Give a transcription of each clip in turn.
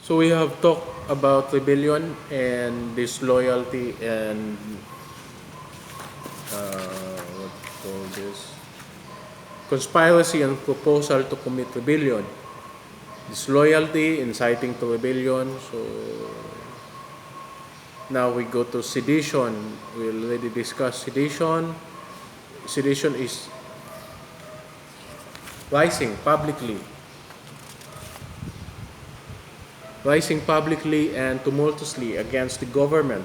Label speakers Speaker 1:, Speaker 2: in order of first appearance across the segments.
Speaker 1: So we have talked about rebellion and disloyalty and what call this conspiracy and proposal to commit rebellion. Disloyalty, inciting to rebellion. So now we go to sedition. We already discussed sedition. Sedition is rising publicly, rising publicly and tumultuously against the government.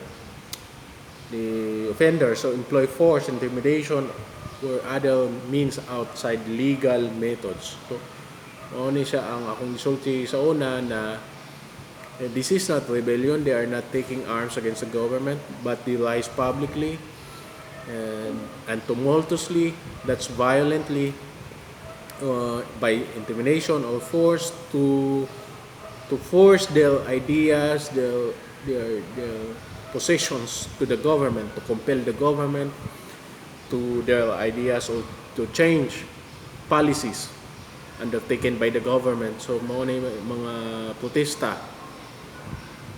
Speaker 1: The offenders so employ force, intimidation, or other means outside legal methods. So, mao ni siya ang akong gisulti sa una na this is not rebellion. They are not taking arms against the government, but they rise publicly and tumultuously, that's violently, by intimidation or force to force their ideas, their positions to the government, to compel the government to their ideas or to change policies undertaken by the government. So, mao na yung mga protesta.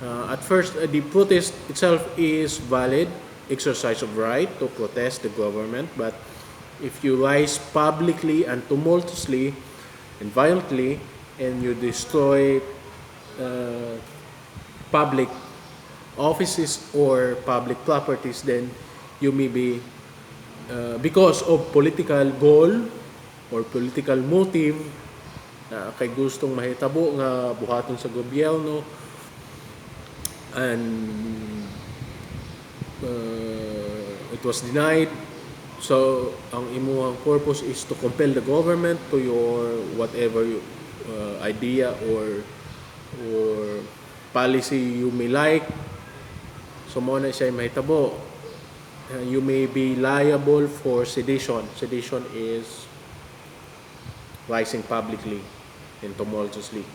Speaker 1: At first, the protest itself is valid, exercise of right to protest the government, but if you rise publicly and tumultuously and violently and you destroy public offices or public properties, then you may be because of political goal or political motive na kay gustong mahitabo nga buhaton sa gobyerno and it was denied. So ang imuhang purpose is to compel the government to your whatever idea or policy you may like. So mo na siya mahitabo. You may be liable for sedition. Sedition is rising publicly and tumultuously.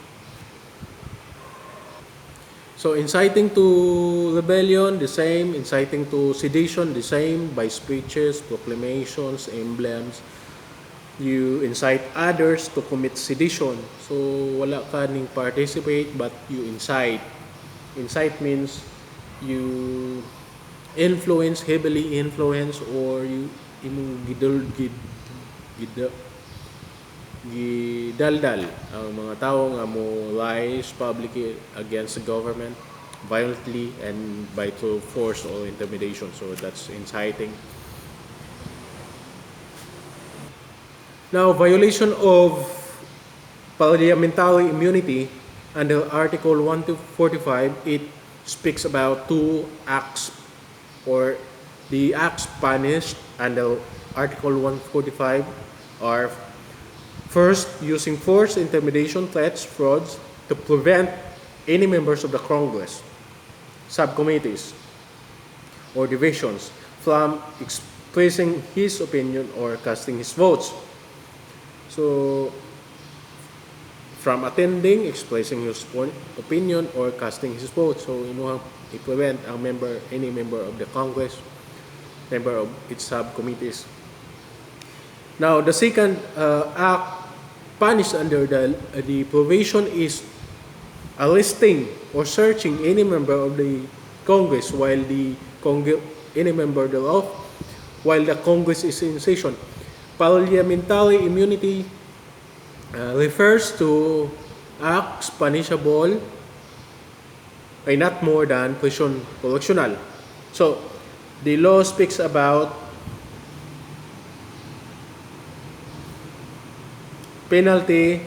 Speaker 1: So inciting to rebellion, the same. Inciting to sedition, the same. By speeches, proclamations, emblems. You incite others to commit sedition. So wala ka ning participate but you incite. Incite means you influence, heavily influence, or you imong gidaldal ang mga tao nga mo rise publicly against the government violently and by through force or intimidation. So that's inciting. Now, violation of parliamentary immunity under Article 145, it speaks about two acts or the acts punished under Article 145 are first, using force, intimidation, threats, frauds to prevent any members of the Congress, subcommittees, or divisions from expressing his opinion or casting his votes. So, from attending, expressing his opinion, or casting his vote. So, imuhang i-prevent ang any member of the Congress, member of its subcommittees. Now, the second act punished under the provision is arresting or searching any member of the Congress while any member thereof while the Congress is in session. Parliamentary immunity refers to acts punishable by not more than prison correctional. So, the law speaks about penalty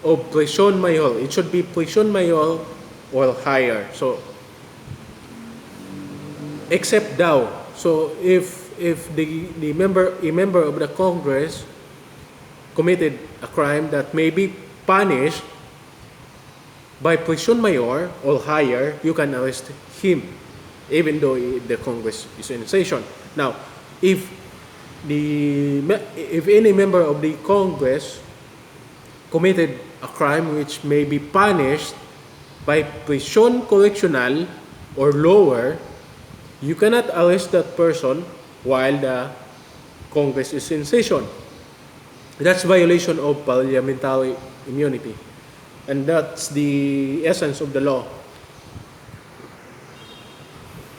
Speaker 1: of prison mayor. It should be prison mayor or higher. So, except daw. So, if a member of the Congress committed a crime that may be punished by prison mayor or higher, you can arrest him even though the Congress is in session. Now, if any member of the Congress committed a crime which may be punished by prison correctional or lower, you cannot arrest that person while the Congress is in session. That's violation of parliamentary immunity. And that's the essence of the law.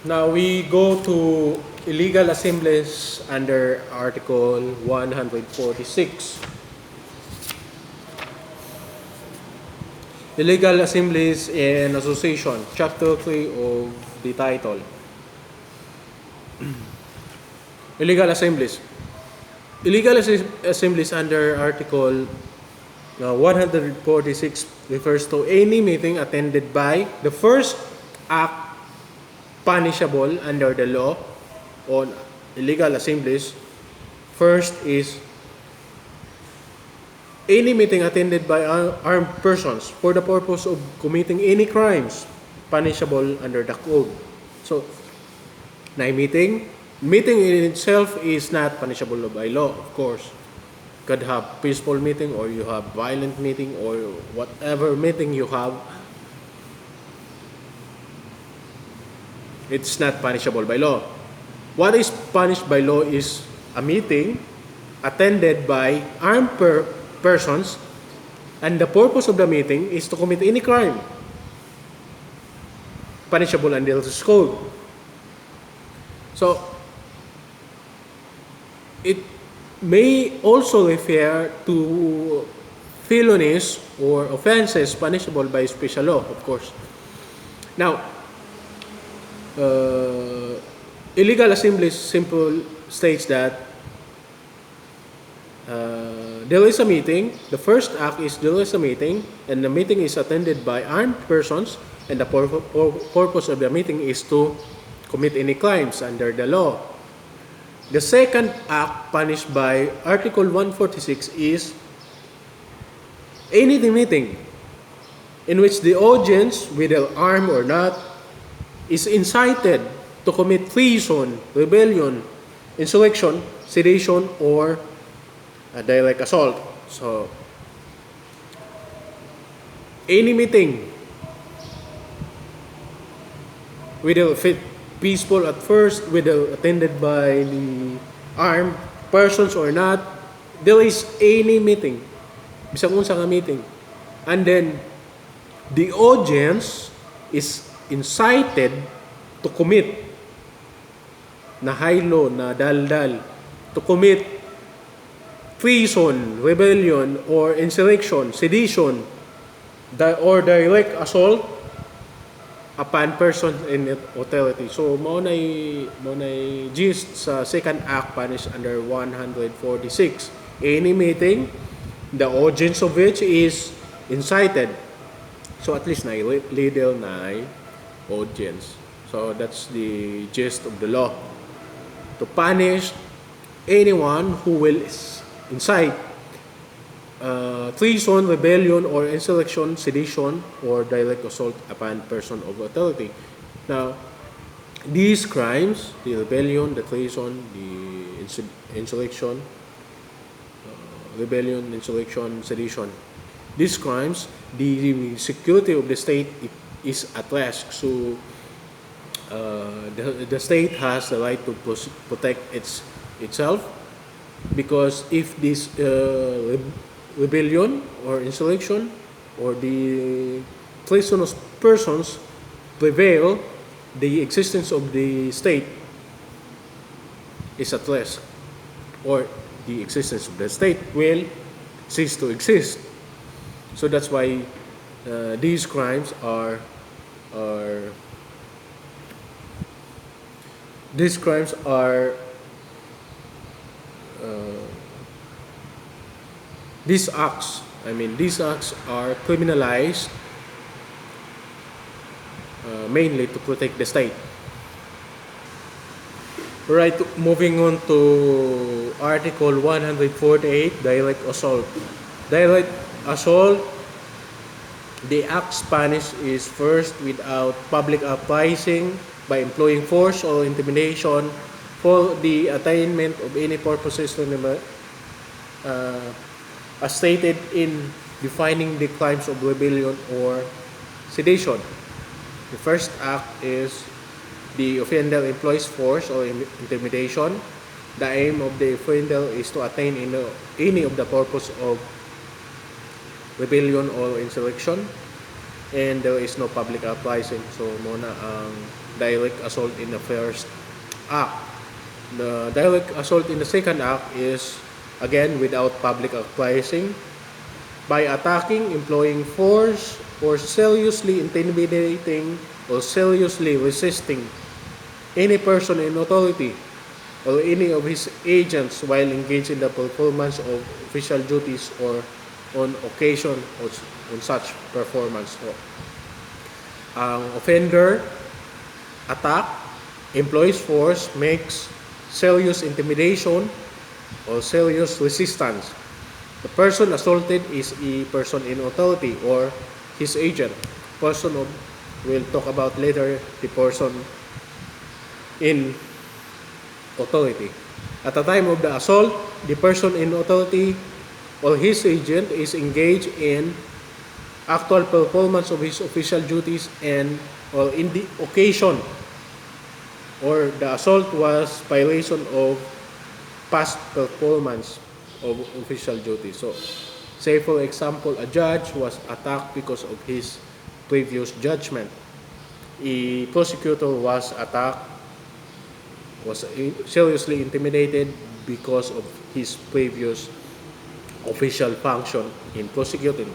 Speaker 1: Now we go to illegal assemblies under Article 146. Illegal assemblies and association, Chapter 3 of the title. Illegal assemblies. Illegal assemblies under Article 146 refers to any meeting attended by the first act punishable under the law on illegal assemblies. First is any meeting attended by armed persons for the purpose of committing any crimes punishable under the code. So, meeting in itself is not punishable by law, of course. Could have peaceful meeting or you have violent meeting or whatever meeting you have. It's not punishable by law. What is punished by law is a meeting attended by armed persons, and the purpose of the meeting is to commit any crime punishable under this code. So, it may also refer to felonies or offenses punishable by special law, of course. Now, illegal assemblies simple states that there is a meeting. The first act is there is a meeting, and the meeting is attended by armed persons, and the purpose of the meeting is to commit any crimes under the law. The second act punished by Article 146 is any meeting in which the audience, whether armed or not, is incited to commit treason, rebellion, insurrection, sedition, or a direct assault. So, any meeting, whether peaceful at first, whether attended by the armed persons or not, there is any meeting, bisag unsa nga meeting, and then the audience is incited to commit na haylo, na daldal, to commit treason, rebellion, or insurrection, sedition, or direct assault upon person in authority. So, mao nay gist sa second act punished under 146. Any meeting, the audience of which is incited. So, at least na leader na audience. So, that's the gist of the law. To punish anyone who will incite treason, rebellion, or insurrection, sedition, or direct assault upon person of authority. Now, these crimes, the rebellion, the treason, the insurrection, rebellion, insurrection, sedition, these crimes, the security of the state is at risk. So, the state has the right to protect itself, because if this rebellion or insurrection or the treasonous persons prevail, the existence of the state is at risk, or the existence of the state will cease to exist. So that's why these crimes are these acts are criminalized mainly to protect the state. Right, moving on to Article 148, direct assault. Direct assault, the act's punish is first without public uprising by employing force or intimidation for the attainment of any purposes as stated in defining the crimes of rebellion or sedition. The first act is the offender employs force or intimidation. The aim of the offender is to attain any of the purpose of rebellion or insurrection, and there is no public uprising. So muna ang direct assault in the first act. The direct assault in the second act is again without public uprising, by attacking, employing force, or seriously intimidating or seriously resisting any person in authority or any of his agents while engaged in the performance of official duties or on occasion or on such performance. So, ang offender attack, employs force, makes serious intimidation or serious resistance. The person assaulted is a person in authority or his agent. Person of, we'll talk about later the person in authority. At the time of the assault, the person in authority or his agent is engaged in actual performance of his official duties and or in the occasion or the assault was violation of past performance of official duties. So, say for example, a judge was attacked because of his previous judgment. A prosecutor was attacked, was seriously intimidated because of his previous official function in prosecuting.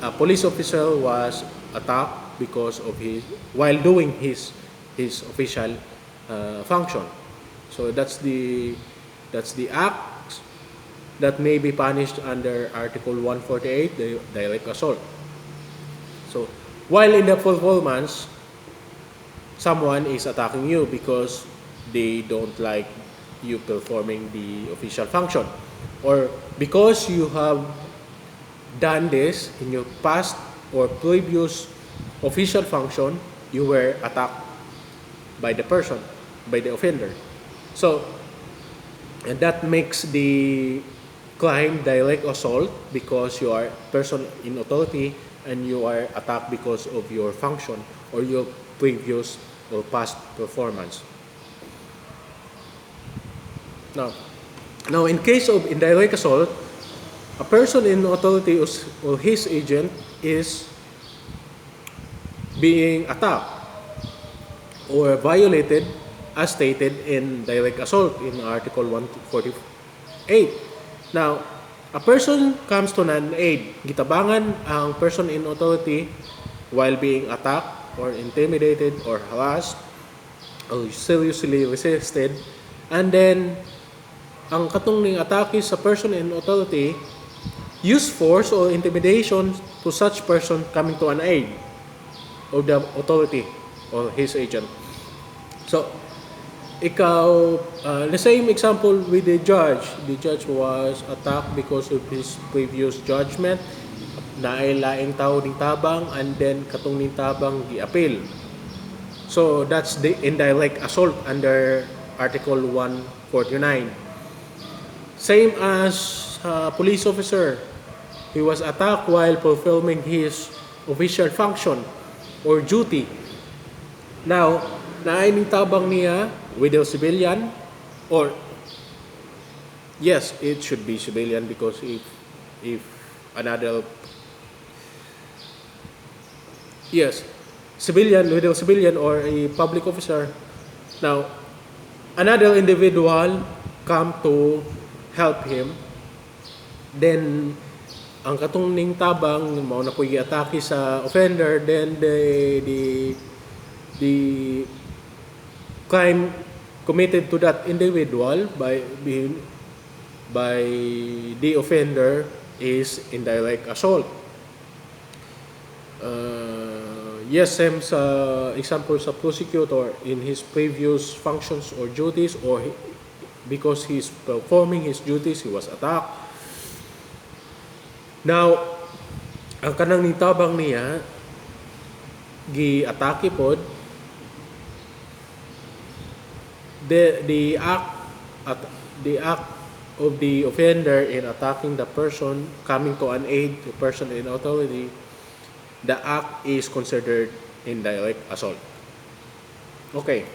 Speaker 1: A police officer was attacked because of his while doing his official function. So that's the act that may be punished under Article 148, the direct assault. So while in the performance, someone is attacking you because they don't like you performing the official function, or because you have done this in your past or previous official function, you were attacked by the person, by the offender. So, and that makes the crime direct assault because you are person in authority and you are attacked because of your function or your previous or past performance. Now, in case of indirect assault, a person in authority or his agent is being attacked or violated as stated in direct assault in Article 148. Now, a person comes to an aid. Gitabangan ang person in authority while being attacked or intimidated or harassed or seriously resisted, and then ang katong ning atake sa person in authority use force or intimidation to such person coming to an aid of the authority or his agent. So, ikaw, the same example with the judge. The judge was attacked because of his previous judgment. Naay-laing tao ning tabang and then katong ning tabang gi-appeal. So, that's the indirect assault under Article 149. Same as police officer. He was attacked while performing his official function or duty. Now, naay ning tabang niya with a civilian or yes, it should be civilian because if another yes, civilian with a civilian or a public officer. Now, another individual come to help him, then ang katong ning tabang mao na koy atake sa offender, then the crime committed to that individual by the offender is indirect assault. Yes, same sa example sa prosecutor in his previous functions or duties or because he's performing his duties, he was attacked. Now, ang kanang nitabang niya, gi-atake pod, the act of the offender in attacking the person coming to an aid, the person in authority, the act is considered indirect assault. Okay.